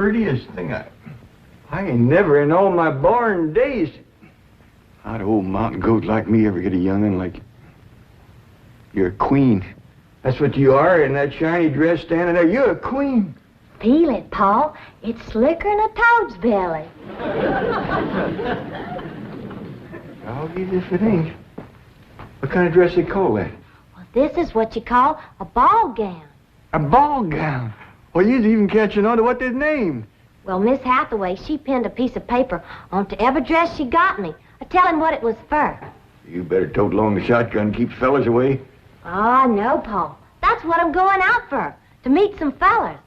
prettiest thing I ain't never in all my born days. How'd old mountain goat like me ever get a young'un like you? You're a queen. That's what you are in that shiny dress standing there. You're a queen. Feel it, Paul. It's slicker than a toad's belly. I'll give you if it ain't. What kind of dress they call that? Well, this is what you call a ball gown. A ball gown? Well, you's even catching on to what they's named. Well, Miss Hathaway, she pinned a piece of paper onto every dress she got me, telling what it was for. You better tote along the shotgun and keep fellas away. Oh, no, Paul. That's what I'm going out for, to meet some fellas.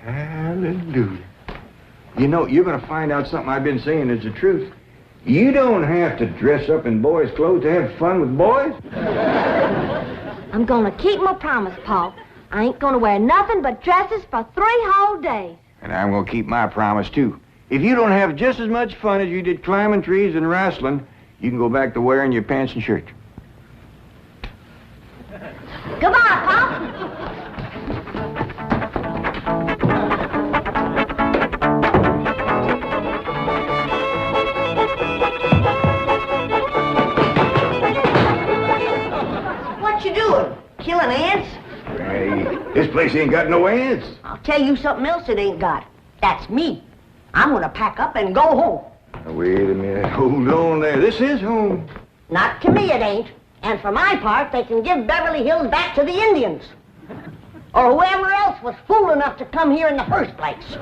Hallelujah. You know, you're going to find out something I've been saying is the truth. You don't have to dress up in boys' clothes to have fun with boys. I'm going to keep my promise, Paul. I ain't going to wear nothing but dresses for 3 whole days. And I'm going to keep my promise, too. If you don't have just as much fun as you did climbing trees and wrestling, you can go back to wearing your pants and shirt. Goodbye, Paul. What you doing? Killing ants? Hey, this place ain't got no ants. I'll tell you something else it ain't got. That's me. I'm gonna pack up and go home. Now, wait a minute. Hold on there. This is home. Not to me it ain't. And for my part, they can give Beverly Hills back to the Indians. Or whoever else was fool enough to come here in the first place.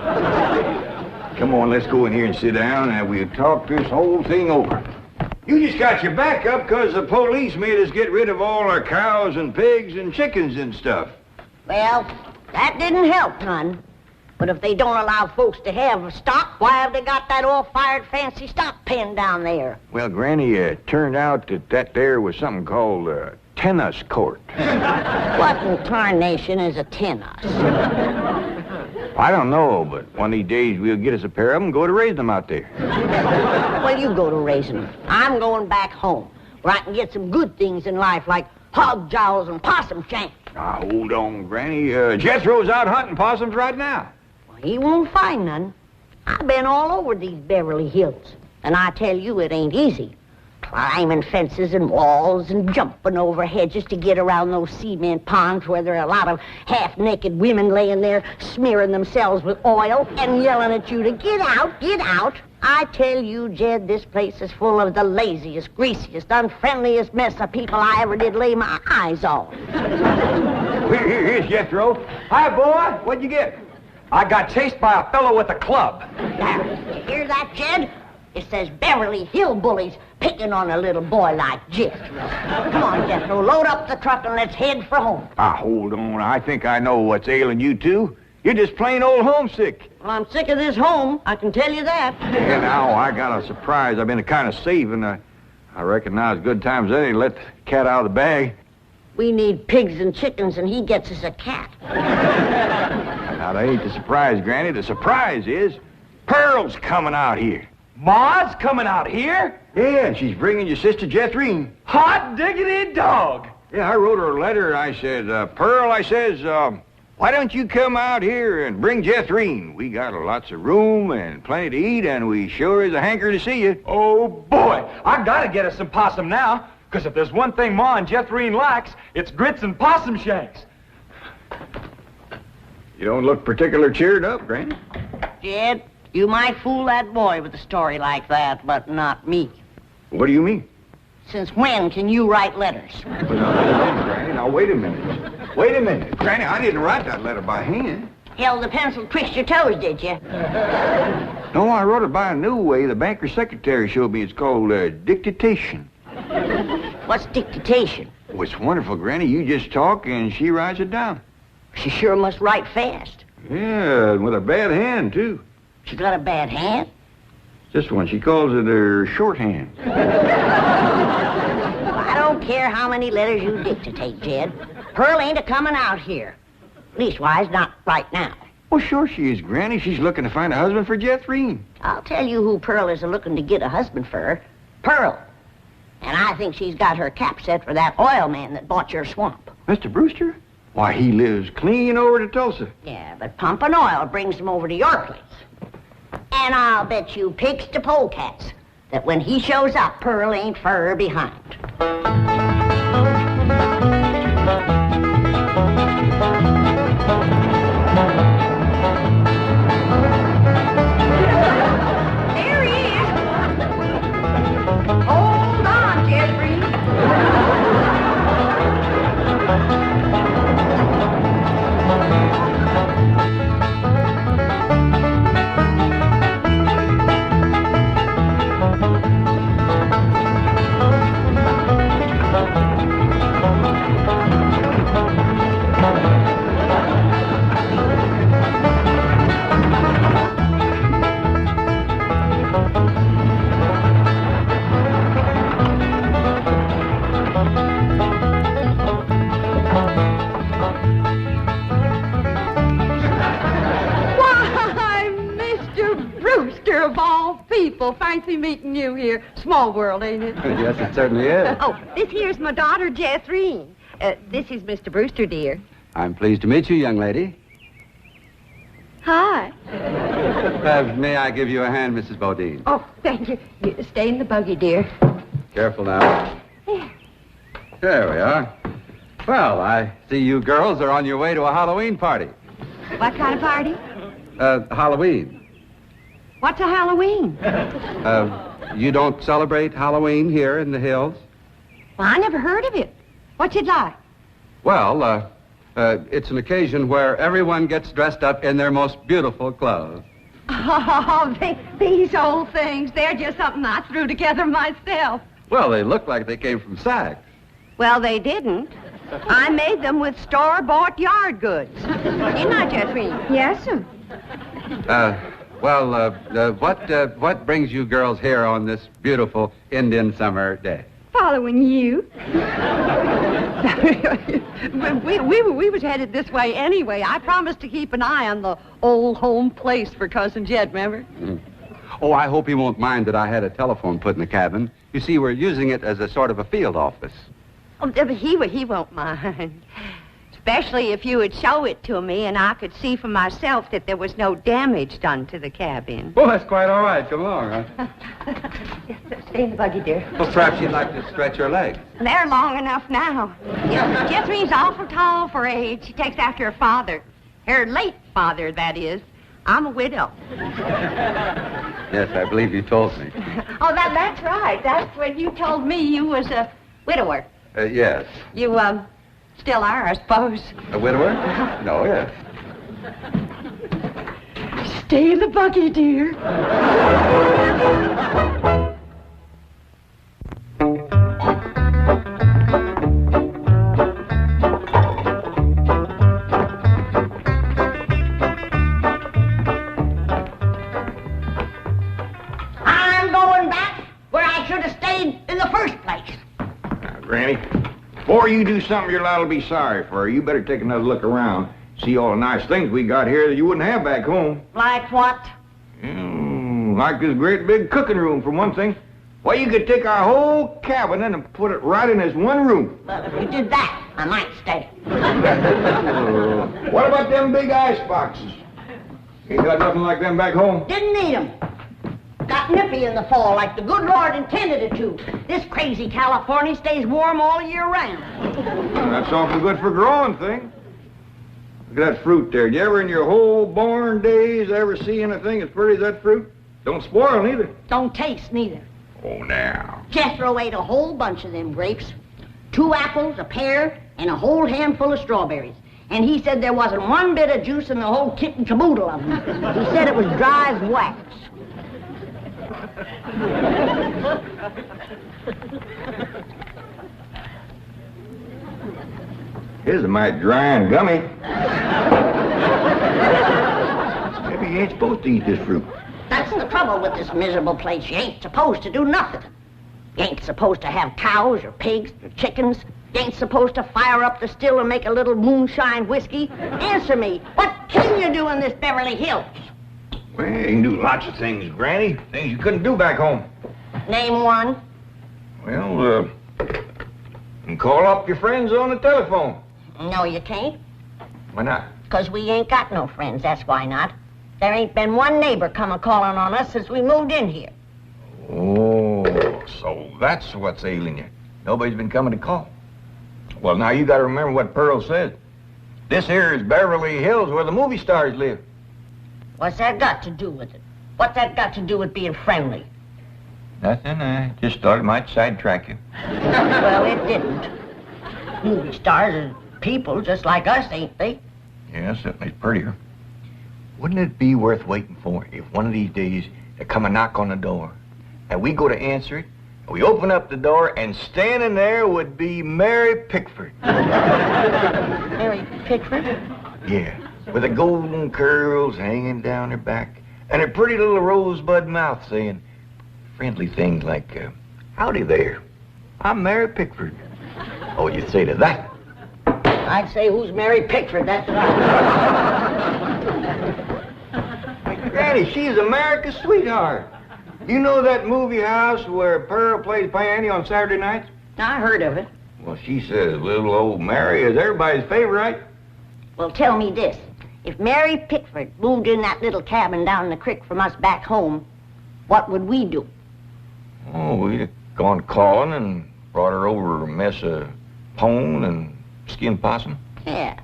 Come on, let's go in here and sit down and we'll talk this whole thing over. You just got your back up because the police made us get rid of all our cows and pigs and chickens and stuff. Well, that didn't help none. But if they don't allow folks to have stock, why have they got that all-fired fancy stock pen down there? Well, Granny, it turned out that there was something called a tennis court. What in tarnation is a tennis? I don't know, but one of these days we'll get us a pair of them and go to raise them out there. Well, you go to raising them. I'm going back home, where I can get some good things in life, like hog jowls and possum shanks. Now, hold on, Granny. Jethro's out hunting possums right now. He won't find none. I've been all over these Beverly Hills, and I tell you it ain't easy. Climbing fences and walls and jumping over hedges to get around those cement ponds where there are a lot of half-naked women laying there smearing themselves with oil and yelling at you to get out, get out. I tell you, Jed, this place is full of the laziest, greasiest, unfriendliest mess of people I ever did lay my eyes on. Here's Jethro. Hi, boy. What'd you get? I got chased by a fellow with a club. Now, you hear that, Jed? It says Beverly Hillbillies picking on a little boy like Jethro. Come on, Jethro, load up the truck and let's head for home. Hold on. I think I know what's ailing you two. You're just plain old homesick. Well, I'm sick of this home, I can tell you that. Yeah, now, I got a surprise I've been kind of saving. I reckon now's good times any to let the cat out of the bag. We need pigs and chickens, and he gets us a cat. Now, that ain't the surprise, Granny. The surprise is Pearl's coming out here. Ma's coming out here? Yeah, and she's bringing your sister Jethrine. Hot diggity dog. Yeah, I wrote her a letter. I said, Pearl, I says, why don't you come out here and bring Jethrine? We got lots of room and plenty to eat, and we sure is a hanker to see you. Oh, boy. I gotta get us some possum now, because if there's one thing Ma and Jethrine likes, it's grits and possum shanks. You don't look particular cheered up, Granny. Jed, you might fool that boy with a story like that, but not me. What do you mean? Since when can you write letters? Well, now, Granny, now, wait a minute. Wait a minute. Granny, I didn't write that letter by hand. Held the pencil twixt your toes, did you? No, I wrote it by a new way. The banker's secretary showed me. It's called dictation. What's dictation? Oh, it's wonderful, Granny. You just talk and she writes it down. She sure must write fast. Yeah, with a bad hand, too. She got a bad hand? This one, she calls it her shorthand. I don't care how many letters you dictate, Jed. Pearl ain't a-coming out here. Leastwise, not right now. Well, sure she is, Granny. She's looking to find a husband for Jethrine. I'll tell you who Pearl is looking to get a husband for. Pearl. And I think she's got her cap set for that oilman that bought your swamp. Mr. Brewster? Why, he lives clean over to Tulsa. Yeah, but pumping oil brings him over to your place. And I'll bet you pigs to polecats that when he shows up, Pearl ain't fur behind. There he is. Hold on, Jethrine. Of all people, fancy meeting you here. Small world, ain't it? Yes, it certainly is. Oh, this here's my daughter, Jethrine. This is Mr. Brewster, dear. I'm pleased to meet you, young lady. Hi. May I give you a hand, Mrs. Bodine? Oh, thank you. You stay in the buggy, dear. Careful now. There we are. Well, I see you girls are on your way to a Halloween party. What kind of party? Halloween. What's a Halloween? You don't celebrate Halloween here in the hills? Well, I never heard of it. What's it like? Well, it's an occasion where everyone gets dressed up in their most beautiful clothes. Oh, these old things, they're just something I threw together myself. Well, they look like they came from Saks. Well, they didn't. I made them with store-bought yard goods. Didn't I, Jethrine? Yes, sir. What brings you girls here on this beautiful Indian summer day? Following you. we was headed this way anyway. I promised to keep an eye on the old home place for Cousin Jed, remember? Oh, I hope he won't mind that I had a telephone put in the cabin. You see, we're using it as a sort of a field office. Oh, he won't mind. Especially if you would show it to me and I could see for myself that there was no damage done to the cabin. Well, that's quite all right. Come along, huh? Stay in the buggy, dear. Well, perhaps you'd like to stretch your legs. They're long enough now. Jethrine's awful tall for her age. She takes after her father. Her late father, that is. I'm a widow. Yes, I believe you told me. Oh, that's right. That's when you told me you was a widower. Yes. You, still are, I suppose. A widower? No, yes. Stay in the buggy, dear. I'm going back where I should have stayed in the first place. Now, Granny, before you do something you're liable to be sorry for, you better take another look around. See all the nice things we got here that you wouldn't have back home. Like what? Like this great big cooking room, for one thing. Why, you could take our whole cabin and put it right in this one room. Well, if you did that, I might stay. What about them big ice boxes? Ain't got nothing like them back home. Didn't need 'em. Got nippy in the fall like the good Lord intended it to. This crazy California stays warm all year round. That's awful good for growing things. Look at that fruit there. Did you ever in your whole born days ever see anything as pretty as that fruit? Don't spoil neither. Don't taste neither. Oh, now. Jethro ate a whole bunch of them grapes. 2 apples, a pear, and a whole handful of strawberries. And he said there wasn't one bit of juice in the whole kit and caboodle of them. He said it was dry as wax. Here's a mite dry and gummy. Maybe you ain't supposed to eat this fruit. That's the trouble with this miserable place. You ain't supposed to do nothing. You ain't supposed to have cows or pigs or chickens. You ain't supposed to fire up the still and make a little moonshine whiskey. Answer me, what can you do in this Beverly Hills? Well, you can do lots of things, Granny. Things you couldn't do back home. Name one. Well, you can call up your friends on the telephone. No, you can't. Why not? 'Cause we ain't got no friends, that's why not. There ain't been one neighbor come a-calling on us since we moved in here. Oh, so that's what's ailing you. Nobody's been coming to call. Well, now you gotta remember what Pearl said. This here is Beverly Hills where the movie stars live. What's that got to do with it? What's that got to do with being friendly? Nothing, I just thought it might sidetrack you. Well, it didn't. Movie stars are people just like us, ain't they? Yeah, certainly prettier. Wouldn't it be worth waiting for if one of these days they come a knock on the door and we go to answer it, and we open up the door and standing there would be Mary Pickford. Mary Pickford? Yeah, with the golden curls hanging down her back and her pretty little rosebud mouth saying friendly things like, howdy there, I'm Mary Pickford. Oh, you'd say to that? I'd say, who's Mary Pickford? That's what Granny, she's America's sweetheart. You know that movie house where Pearl plays piano on Saturday nights? I heard of it. Well, she says little old Mary is everybody's favorite. Well, tell me this. If Mary Pickford moved in that little cabin down the creek from us back home, what would we do? Oh, we'd have gone calling and brought her over a mess of pone and skinned possum. Yeah.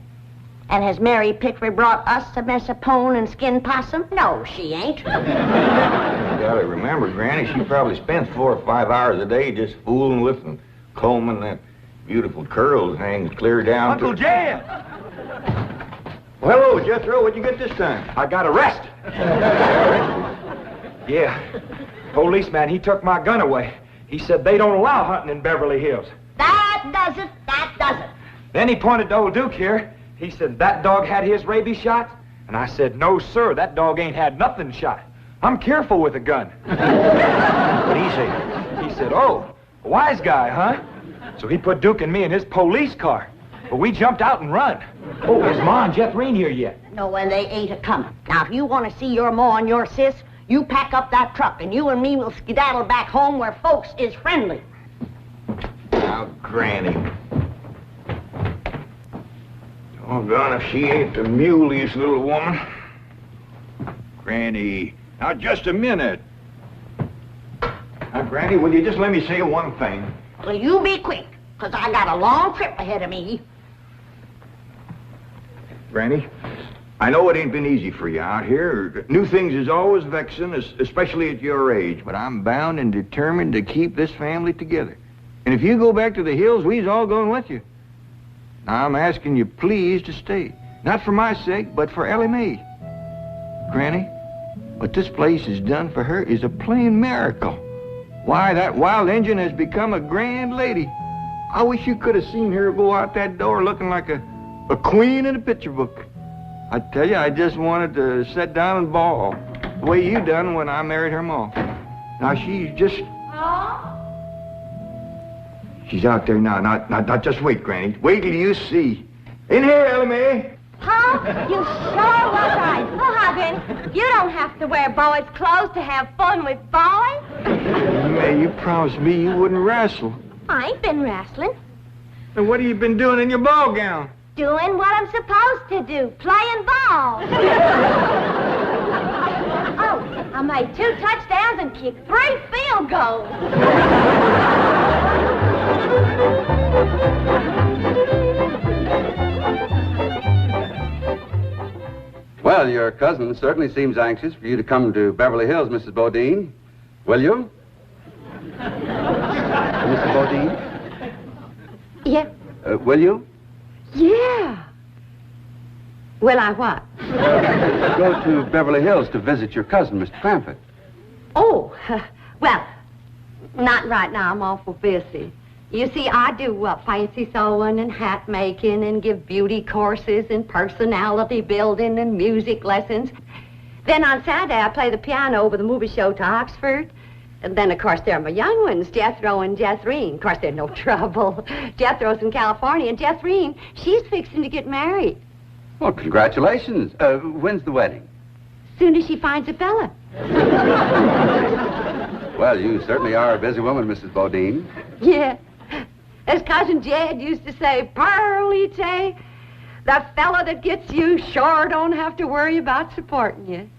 And has Mary Pickford brought us a mess of pone and skinned possum? No, she ain't. You gotta remember, Granny, she probably spends 4 or 5 hours a day just fooling with and combing that beautiful curls hangs clear down Uncle to... Jan! Well, hello, Jethro. What'd you get this time? I got arrested. Yeah. Policeman, he took my gun away. He said they don't allow hunting in Beverly Hills. That does it. That does it. Then he pointed to old Duke here. He said that dog had his rabies shot. And I said, no, sir, that dog ain't had nothing shot. I'm careful with a gun. What'd he say? He said, oh, a wise guy, huh? So he put Duke and me in his police car. But we jumped out and run. Oh, is Ma and Jethrine here yet? No, and they ain't a-coming. Now, if you want to see your ma and your sis, you pack up that truck, and you and me will skedaddle back home where folks is friendly. Now, Granny. Doggone if she ain't the muliest little woman. Granny, now just a minute. Now, Granny, will you just let me say one thing? Well, you be quick, 'cause I got a long trip ahead of me. Granny, I know it ain't been easy for you out here. New things is always vexing, especially at your age, but I'm bound and determined to keep this family together. And if you go back to the hills, we's all going with you. Now, I'm asking you please to stay. Not for my sake, but for Ellie Mae. Granny, what this place has done for her is a plain miracle. Why, that wild Injun has become a grand lady. I wish you could have seen her go out that door looking like a queen in a picture book. I tell you, I just wanted to sit down and bawl, the way you done when I married her ma. Now, she's just... She's out there now. Now, just wait, Granny. Wait till you see. In here, Ellie Mae. Huh? You sure was right. Oh, Hoggin, you don't have to wear boys' clothes to have fun with boys. May, you promised me you wouldn't wrestle. I ain't been wrestling. Then what have you been doing in your ball gown? Doing what I'm supposed to do, playing ball. Oh, I made 2 touchdowns and kicked 3 field goals. Well, your cousin certainly seems anxious for you to come to Beverly Hills, Mrs. Bodine. Will you? Mrs. Bodine? Yeah. Will you? Yeah. Will I what? Go to Beverly Hills to visit your cousin, Mr. Cramford. Oh, well, not right now. I'm awful busy. You see, I do fancy sewing and hat making and give beauty courses and personality building and music lessons. Then on Saturday, I play the piano over the movie show to Oxford. And then, of course, there are my young ones, Jethro and Jethrine. Of course, they're no trouble. Jethro's in California, and Jethrine, she's fixing to get married. Well, congratulations. When's the wedding? Soon as she finds a fella. Well, you certainly are a busy woman, Mrs. Bodine. Yeah. As Cousin Jed used to say, Pearlie Tay, the fella that gets you sure don't have to worry about supporting you.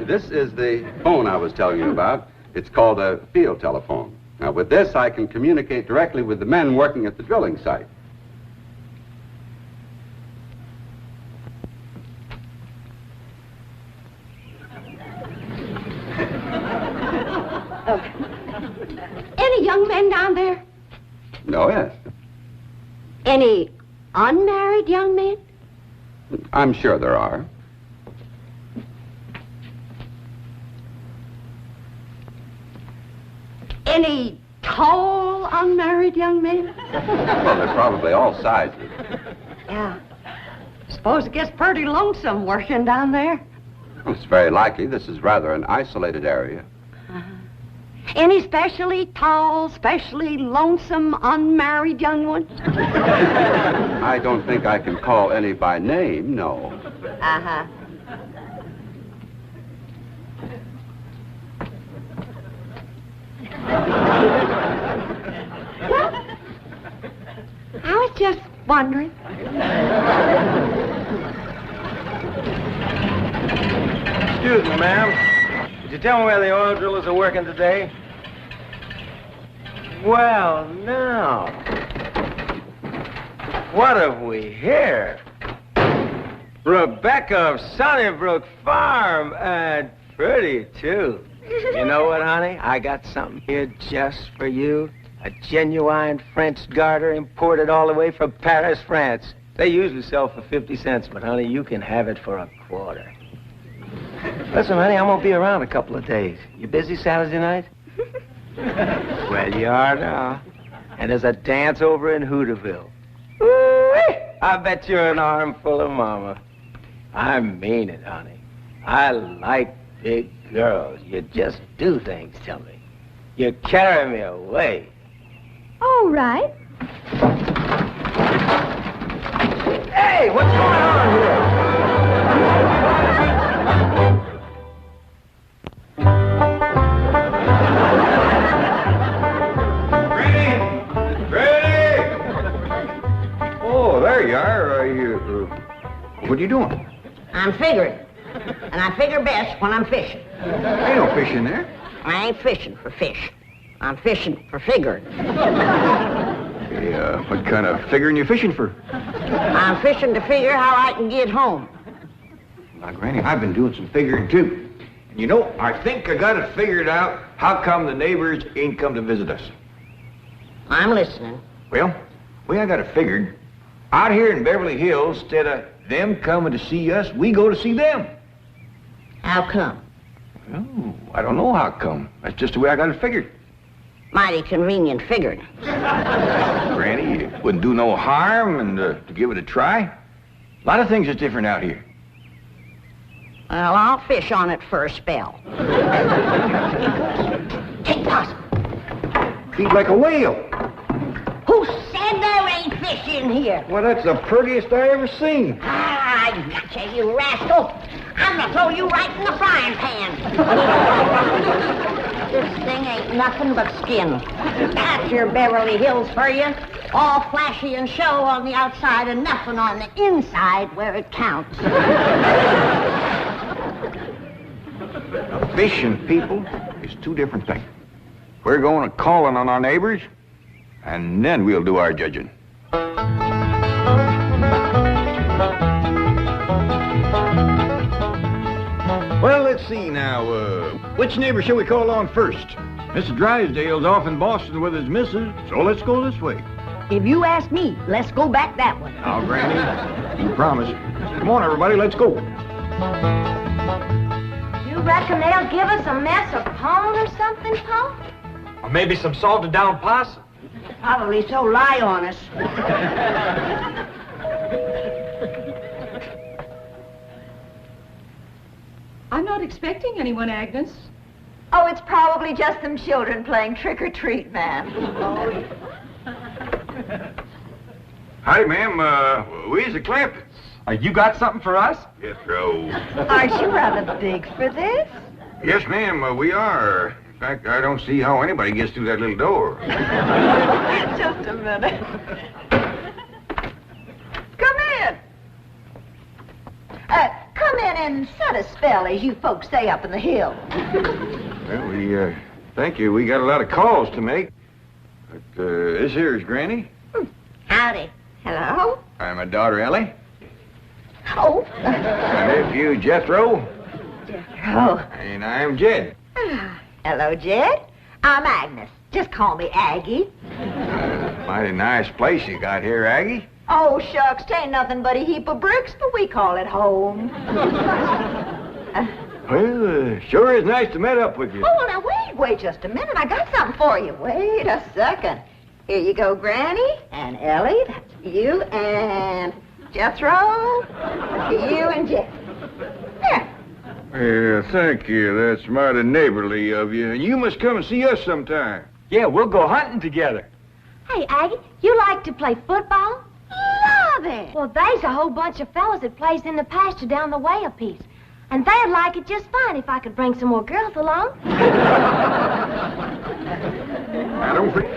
This is the phone I was telling you about. It's called a field telephone. Now, with this, I can communicate directly with the men working at the drilling site. Any young men down there? Oh, yes. Any unmarried young men? I'm sure there are. Any tall unmarried young men? Well, they're probably all sizes. Yeah. Suppose it gets pretty lonesome working down there. Well, it's very likely. This is rather an isolated area. Any specially tall, specially lonesome, unmarried young ones? I don't think I can call any by name, no. Uh-huh. Well, I was just wondering. Excuse me, ma'am. Could you tell me where the oil drillers are working today? Well, now. What have we here? Rebecca of Sunnybrook Farm, and pretty, too. You know what, honey? I got something here just for you. A genuine French garter imported all the way from Paris, France. They usually sell for 50 cents, but, honey, you can have it for a quarter. Listen, honey, I'm gonna be around a couple of days. You busy Saturday night? Well, you are now. And there's a dance over in Hooterville. Ooh-wee! I bet you're an armful of mama. I mean it, honey. I like big girls. You just do things to me. You carry me away. All right. Hey, what's going on here? Oh, there you are. What are you doing? I'm figuring. And I figure best when I'm fishing. Ain't no fish in there. I ain't fishing for fish. I'm fishing for figuring. Hey, what kind of figuring you fishing for? I'm fishing to figure how I can get home. Now, Granny, I've been doing some figuring, too. And you know, I think I got it figured out how come the neighbors ain't come to visit us. I'm listening. Well, I got it figured. Out here in Beverly Hills, instead of them coming to see us, we go to see them. How come? Oh, I don't know how come. That's just the way I got it figured. Mighty convenient figuring. Granny, it wouldn't do no harm and to give it a try. A lot of things is different out here. Well, I'll fish on it for a spell. Hey, Possum. Feed like a whale. Who said there ain't fish in here? Well, that's the prettiest I ever seen. Ah, I gotcha, you rascal. I'm gonna throw you right in the frying pan. This thing ain't nothing but skin. That's your Beverly Hills for you. All flashy and show on the outside and nothing on the inside where it counts. Fishing, people, is two different things. We're going to calling on our neighbors, and then we'll do our judging. Well, let's see now. Which neighbor shall we call on first? Mr. Drysdale's off in Boston with his missus, so let's go this way. If you ask me, let's go back that way. Now, Granny, you promise. Come on, everybody, let's go. You reckon they'll give us a mess of pone or something, Pa? Or maybe some salted down possum. Probably so lie on us. I'm not expecting anyone, Agnes. Oh, it's probably just them children playing trick-or-treat, ma'am. Howdy, ma'am. We's the Clampets. You got something for us? Yes, bro. Aren't you rather big for this? Yes, ma'am, we are. In fact, I don't see how anybody gets through that little door. Just a minute. Come in. Come in and set a spell, as you folks say up in the hill. Well, thank you. We got a lot of calls to make. But, this here is Granny. Howdy. Hello? I'm my daughter, Ellie. Oh. My nephew, Jethro. Oh. And I'm Jed. Hello, Jed. I'm Agnes. Just call me Aggie. Mighty nice place you got here, Aggie. Oh, shucks, 'tain't nothing but a heap of bricks, but we call it home. Well, sure is nice to meet up with you. Oh, well, now, wait just a minute. I got something for you. Wait a second. Here you go, Granny, and Ellie, that's you, and Jethro, you and Jed. There. Yeah, thank you. That's mighty neighborly of you. And you must come and see us sometime. Yeah, we'll go hunting together. Hey, Aggie, you like to play football? Love it. Well, there's a whole bunch of fellas that plays in the pasture down the way a piece. And they'd like it just fine if I could bring some more girls along. I don't think...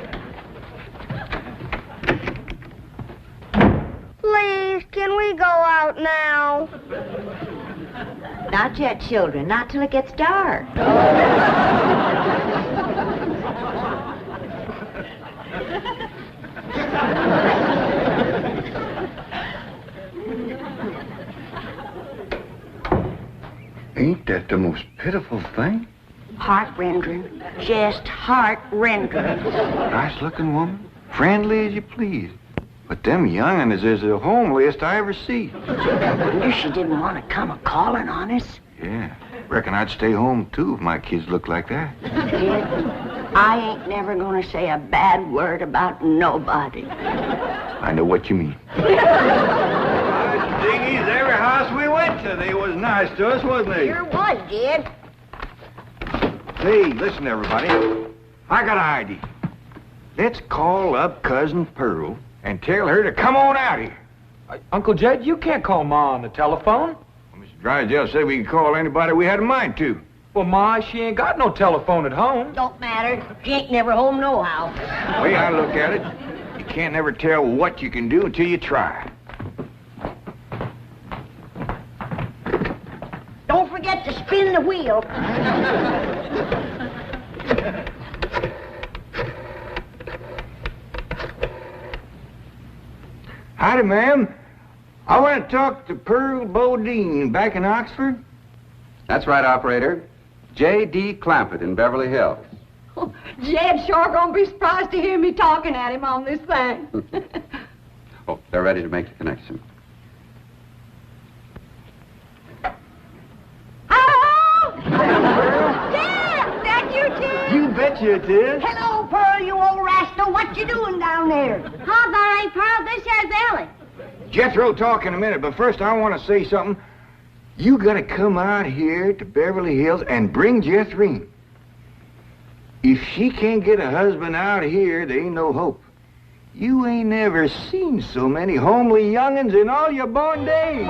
Please, can we go out now? Not yet, children. Not till it gets dark. Ain't that the most pitiful thing? Heart-rending. Just heart-rending. Nice-looking woman. Friendly as you please. But them young'uns is the homeliest I ever see. Wonder she didn't want to come a-calling on us. Yeah. Reckon I'd stay home, too, if my kids looked like that. Kid, I ain't never gonna say a bad word about nobody. I know what you mean. Diggies, every house we went to, they was nice to us, wasn't they? Sure was, Jed. Hey, listen, everybody. I got an idea. Let's call up Cousin Pearl and tell her to come on out here. Uncle Jed, you can't call Ma on the telephone. Well, Mr. Drysdale said we could call anybody we had a mind to. Well, Ma, she ain't got no telephone at home. Don't matter. She ain't never home nohow. The way I look at it, you can't never tell what you can do until you try. Don't forget to spin the wheel. Howdy, ma'am. I want to talk to Pearl Bodine back in Oxford. That's right, operator. J.D. Clampett in Beverly Hills. Oh, Jed's sure gonna be surprised to hear me talking at him on this thing. Oh, they're ready to make the connection. Hello? Jed, that you, Jed? You betcha it is. Hello, Pearl, you old rascal. What you doing down there? Hi, there ain't Pearl. This here's Ellie. Jethro talk in a minute, but first I want to say something. You gotta come out here to Beverly Hills and bring Jethrine. If she can't get a husband out here, there ain't no hope. You ain't never seen so many homely young'uns in all your born days.